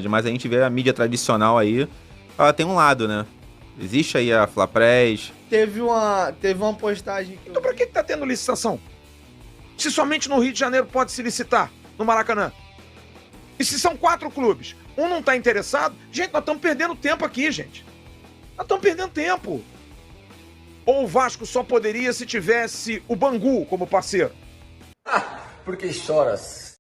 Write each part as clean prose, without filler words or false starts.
Mas a gente vê a mídia tradicional aí, ela tem um lado, né? Existe aí a Flapress. Teve uma postagem que Então pra que tá tendo licitação? Se somente no Rio de Janeiro pode se licitar, no Maracanã. E se são 4 clubes, um não tá interessado, gente, nós estamos perdendo tempo aqui, gente. Nós estamos perdendo tempo. Ou o Vasco só poderia se tivesse o Bangu como parceiro? Por que choras?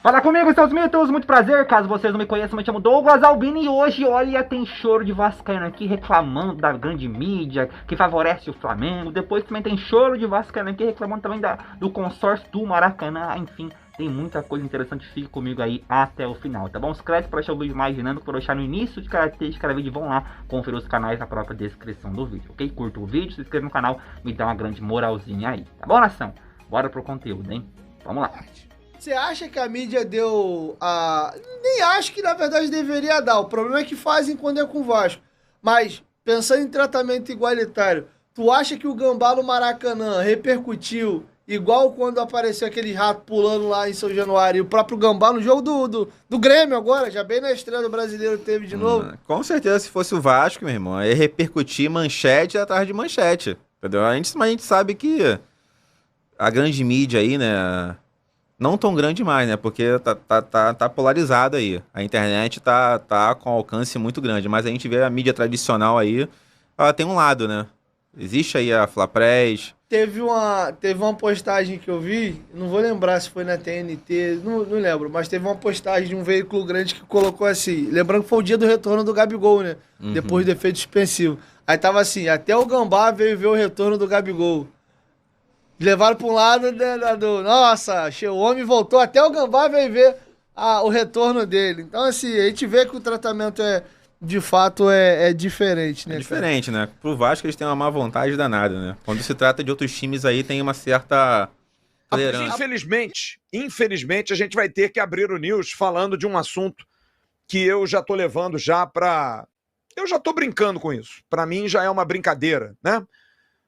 Fala comigo, seus mitos, muito prazer. Caso vocês não me conheçam, me chamo Douglas Albini e hoje, olha, tem choro de vascaíno aqui reclamando da grande mídia que favorece o Flamengo. Depois também tem choro de vascaíno aqui reclamando também do consórcio do Maracanã. Enfim, tem muita coisa interessante. Fique comigo aí até o final, tá bom? Inscreve para deixar o vídeo mais dinâmico, para deixar no início de cada vídeo. Vão lá conferir os canais na própria descrição do vídeo, ok? Curta o vídeo, se inscreva no canal, me dá uma grande moralzinha aí, tá bom, nação? Bora pro conteúdo, hein? Vamos lá. Você acha que a mídia deu a... Nem acho que, na verdade, deveria dar. O problema é que fazem quando é com o Vasco. Mas, pensando em tratamento igualitário, tu acha que o Gambá no Maracanã repercutiu igual quando apareceu aquele rato pulando lá em São Januário e o próprio Gambá no jogo do Grêmio agora, já bem na estreia do Brasileiro teve de novo? Com certeza, se fosse o Vasco, meu irmão, ia repercutir manchete atrás de manchete, entendeu? Mas a gente sabe que a grande mídia aí, né... Não tão grande mais, né? Porque tá polarizado aí. A internet tá com alcance muito grande. Mas a gente vê a mídia tradicional aí, ela tem um lado, né? Existe aí a Flapress. Teve uma postagem que eu vi, não vou lembrar se foi na TNT, não lembro, mas teve uma postagem de um veículo grande que colocou assim, lembrando que foi o dia do retorno do Gabigol, né? Depois do efeito suspensivo. Aí tava assim, até o Gambá veio ver o retorno do Gabigol. Levaram para um lado nossa, o homem voltou, até o Gambá veio ver o retorno dele. Então, assim, a gente vê que o tratamento de fato é diferente, né? É diferente, né? Pro Vasco eles têm uma má vontade danada, né? Quando se trata de outros times aí, tem uma certa tolerância. Infelizmente, a gente vai ter que abrir o news falando de um assunto que eu já tô levando já pra... Eu já tô brincando com isso. Pra mim já é uma brincadeira, né?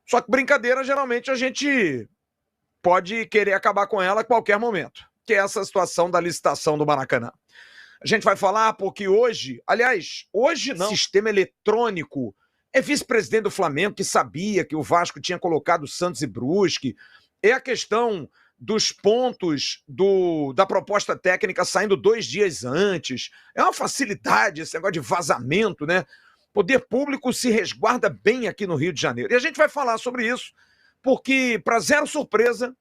Só que brincadeira, geralmente, a gente pode querer acabar com ela a qualquer momento, que é essa situação da licitação do Maracanã. A gente vai falar porque hoje, aliás, hoje não, sistema eletrônico, é vice-presidente do Flamengo que sabia que o Vasco tinha colocado Santos e Brusque, é a questão dos pontos da proposta técnica saindo 2 dias antes, é uma facilidade esse negócio de vazamento, né? Poder público se resguarda bem aqui no Rio de Janeiro. E a gente vai falar sobre isso, porque, para zero surpresa,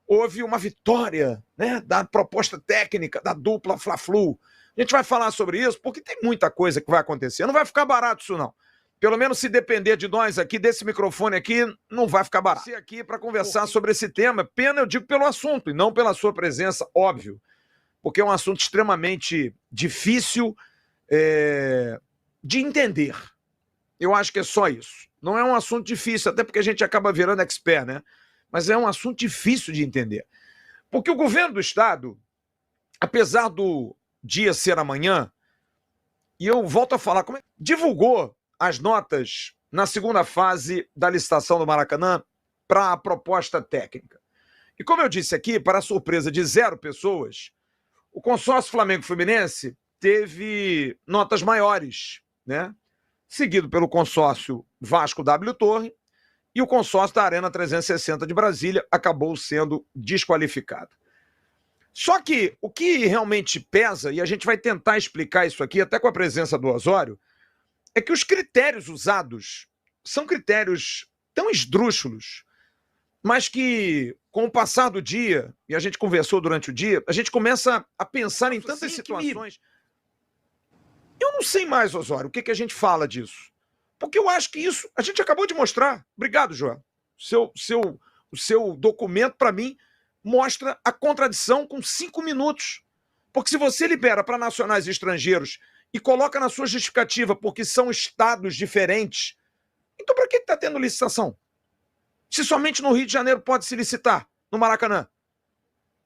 houve uma vitória, né, da proposta técnica da dupla Fla-Flu. A gente vai falar sobre isso, porque tem muita coisa que vai acontecer. Não vai ficar barato isso, não. Pelo menos se depender de nós aqui, desse microfone aqui, não vai ficar barato. Você aqui para conversar sobre esse tema, pena eu digo pelo assunto, e não pela sua presença, óbvio. Porque é um assunto extremamente difícil, de entender. Eu acho que é só isso. Não é um assunto difícil, até porque a gente acaba virando expert, né? Mas é um assunto difícil de entender. Porque o governo do estado, apesar do dia ser amanhã, e eu volto a falar, divulgou as notas na segunda fase da licitação do Maracanã para a proposta técnica. E como eu disse aqui, para a surpresa de 0 pessoas, o consórcio Flamengo-Fluminense teve notas maiores, né? Seguido pelo consórcio Vasco W Torre, e o consórcio da Arena 360 de Brasília acabou sendo desqualificado. Só que o que realmente pesa, e a gente vai tentar explicar isso aqui, até com a presença do Osório, é que os critérios usados são critérios tão esdrúxulos, mas que, com o passar do dia, e a gente conversou durante o dia, a gente começa a pensar em tantas situações... Eu não sei mais, Osório, o que a gente fala disso. Porque eu acho que isso... A gente acabou de mostrar. Obrigado, João. O seu documento, para mim, mostra a contradição com 5 minutos. Porque se você libera para nacionais e estrangeiros e coloca na sua justificativa porque são estados diferentes, então para que está tendo licitação? Se somente no Rio de Janeiro pode se licitar, no Maracanã.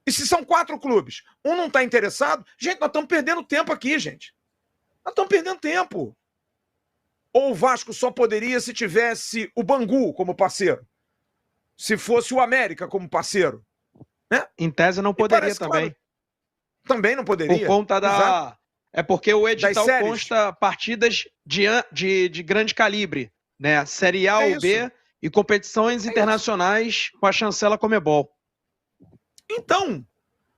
E se são 4 clubes, um não está interessado, gente, nós estamos perdendo tempo aqui, gente. Nós estamos perdendo tempo. Ou o Vasco só poderia se tivesse o Bangu como parceiro? se fosse o América como parceiro. Né? Em tese não E poderia parece também. claro, também não poderia. Por conta da... Exato. É porque o edital séries. consta partidas de grande calibre, né? Série A É ou B e competições internacionais com a chancela Comebol. Então,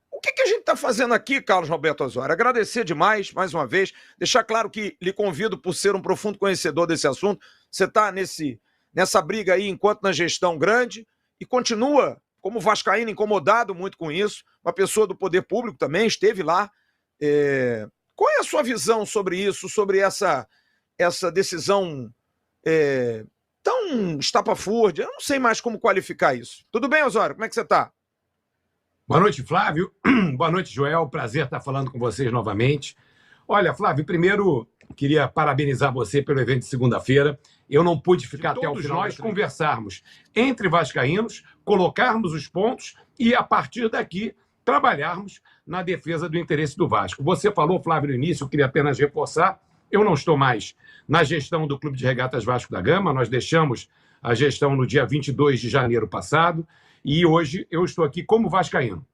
o que a gente está fazendo aqui, Carlos Roberto Osório? Agradecer demais, mais uma vez, deixar claro que lhe convido por ser um profundo conhecedor desse assunto. Você está nessa briga aí enquanto na gestão grande e continua como vascaíno incomodado muito com isso, uma pessoa do poder público também, esteve lá. Qual é a sua visão sobre isso, sobre essa decisão tão estapafúrdia? Eu não sei mais como qualificar isso. Tudo bem, Osório? Como é que você está? Boa noite, Flávio. Boa noite, Joel. Prazer estar falando com vocês novamente. Olha, Flávio, primeiro queria parabenizar você pelo evento de segunda-feira. Eu não pude ficar até o final. Nós conversarmos entre vascaínos, colocarmos os pontos e, a partir daqui, trabalharmos na defesa do interesse do Vasco. Você falou, Flávio, no início, eu queria apenas reforçar, eu não estou mais na gestão do Clube de Regatas Vasco da Gama, nós deixamos a gestão no dia 22 de janeiro passado e hoje eu estou aqui como vascaíno.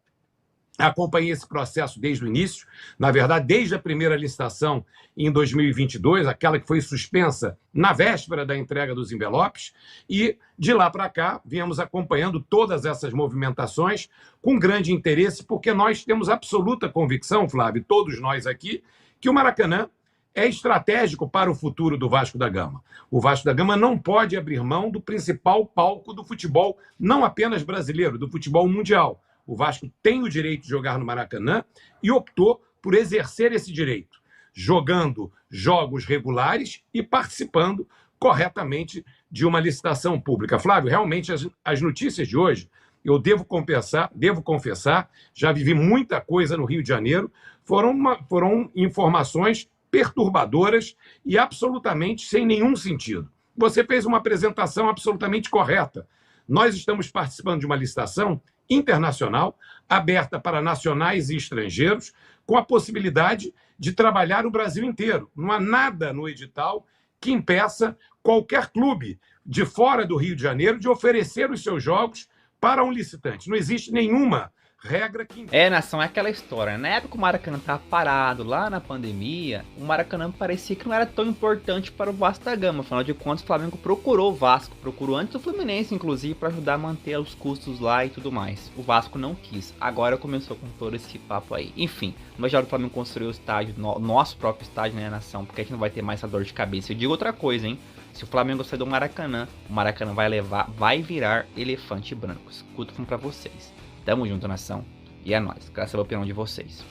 Acompanhei esse processo desde o início, na verdade, desde a primeira licitação em 2022, aquela que foi suspensa na véspera da entrega dos envelopes, e de lá para cá viemos acompanhando todas essas movimentações com grande interesse, porque nós temos absoluta convicção, Flávio, todos nós aqui, que o Maracanã é estratégico para o futuro do Vasco da Gama. O Vasco da Gama não pode abrir mão do principal palco do futebol, não apenas brasileiro, do futebol mundial. O Vasco tem o direito de jogar no Maracanã e optou por exercer esse direito, jogando jogos regulares e participando corretamente de uma licitação pública. Flávio, realmente as notícias de hoje, eu devo confessar, já vivi muita coisa no Rio de Janeiro, foram informações perturbadoras e absolutamente sem nenhum sentido. Você fez uma apresentação absolutamente correta. Nós estamos participando de uma licitação internacional, aberta para nacionais e estrangeiros, com a possibilidade de trabalhar o Brasil inteiro. Não há nada no edital que impeça qualquer clube de fora do Rio de Janeiro de oferecer os seus jogos para um licitante. Não existe nenhuma regra que... Nação, é aquela história. Na época que o Maracanã tava parado, lá na pandemia, o Maracanã parecia que não era tão importante para o Vasco da Gama. Afinal de contas, o Flamengo procurou o Vasco, procurou antes do Fluminense, inclusive, para ajudar a manter os custos lá e tudo mais. O Vasco não quis. Agora começou com todo esse papo aí. Enfim, não vai já o Flamengo construir o estádio, nosso próprio estádio, né, Nação? Porque a gente não vai ter mais essa dor de cabeça. Eu digo outra coisa, hein? Se o Flamengo sair do Maracanã, o Maracanã vai virar elefante branco. Escuto pra vocês. Tamo junto, nação. E é nóis. Quero saber a opinião de vocês.